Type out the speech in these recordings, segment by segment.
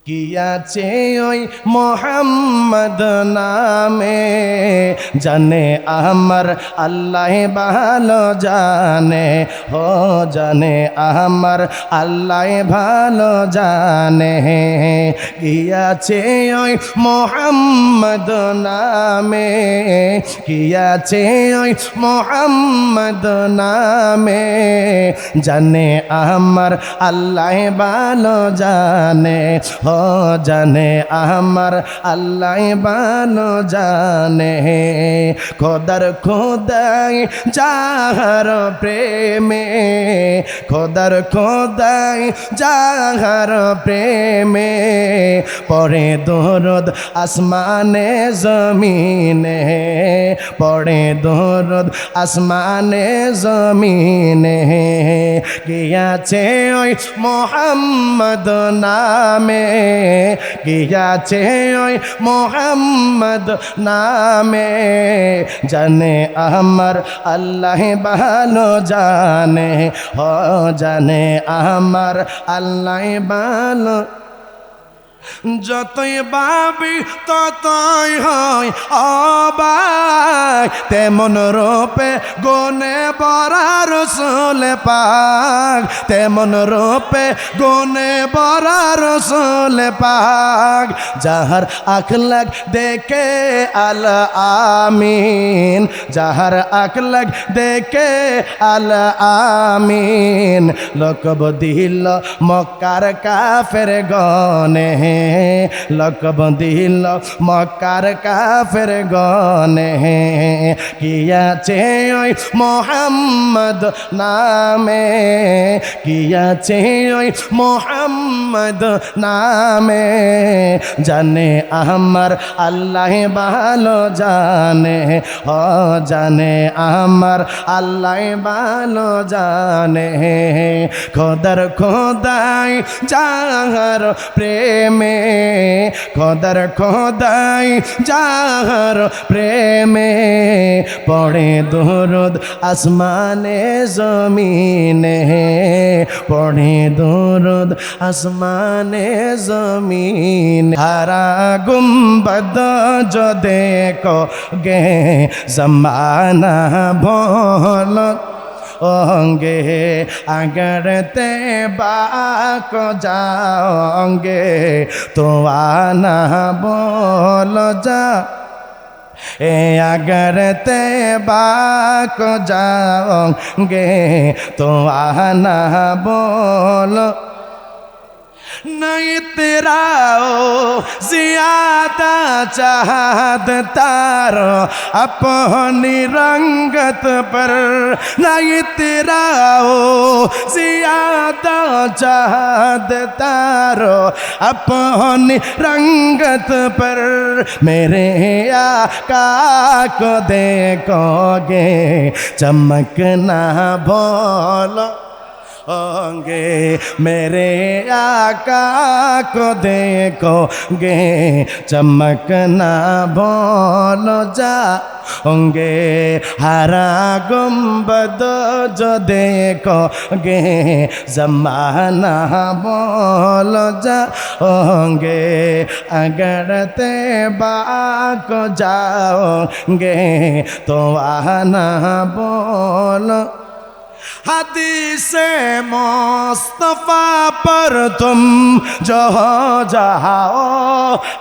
কি আছে ওই মোহাম্মদ নামে, জানে আমার আল্লাহ ভালো জানে, ও জানে আমার আল্লাহ ভালো জানে। কি আছে ওই মোহাম্মদ নামে, কি আছে ওই মোহাম্মদ নামে, জানে আমার আল্লাহ ভালো জানে, ও জানে আমার আল্লাহ ভালো জানে। খোদার খোদাই যাহার প্রেমে, খোদার খোদাই যাহার প্রেমে, পড়ে দরুদ আসমানে জমিনে, পড়ে দরুদ আসমানে জমিনে। কি আছে ওই মোহাম্মদ নামে, কি আছে ওই মোহাম্মদ নামে, জানে আমার আল্লাহ ভালো জানে, ও জানে আমার আল্লাহ ভালো। যতই ভাবি ততই হয় অবাক, তেমন রূপে গুণে ভরা রাসূল পাক, তেমন রূপে গুণে ভরা রাসূল পাক। যাহার আখলাক দেখে আল আমিন, যাহার আখলাক দেখে আল আমিন, লকব দিল মক্কার কাফের গনে, লকব দিল মক্কার কাফের গনে। কি আছে ওই মোহাম্মদ নামে, কি আছে ওই মোহাম্মদ নামে, জানে আমার আল্লাহ ভালো জানে, ও জানে আমার আল্লাহ ভালো জানে। খোদার খোদাই যাহার প্রেমে, খোদার খোদাই যাহার প্রেমে, পড়ে দরুদ আসমানে জমিনে, পড়ে দরুদ আসমানে জমিনে। হারা গুম্বদ जो देखोगे ज़माना भूलो होंगे, अगर तैबा को जाओगे तो आना बोलो जा, अगर तैबा को जाओगे तो आना बोलो। नहीं तेरा ओ ज़ियादा चाहता रो अपनी रंगत पर, नहीं तेरा ओ ज़ियादा चाहता रो अपनी रंगत पर। मेरे आका को देखोगे चमकना भूलो होंगे, मेरे आका को देखोगे चमकना भूलो जाओगे। हरा गुंबद जो देखोगे ज़माना भूलो जाओगे, अगर तैबा को जाओगे तो आना बोलो। हदीसे मुस्तफा पर तुम जो हो जाओ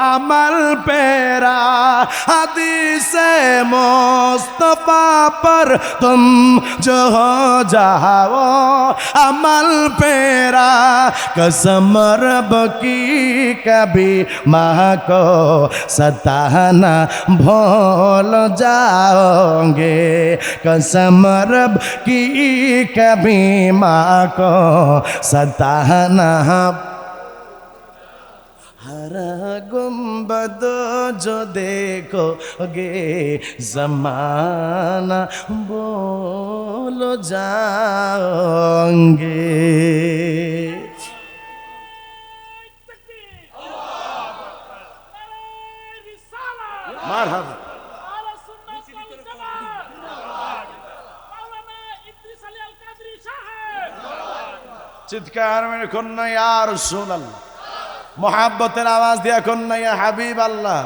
अमल पेरा, हदीसे मुस्तफा पर तुम जो हो जाओ अमल पेरा। कसम रब की कभी माँ को सताना भूल जाओगे, कसम रब की कभी माँ को सताना। हरा गुंबद जो देखोगे ज़माना बोलो जाओगे। मरहबा चित्कार में कन्ना या रसूल अल्लाह। মোহাব্বতের আওয়াজ দিয়ে এখন না ইয়া হাবিব আল্লাহ।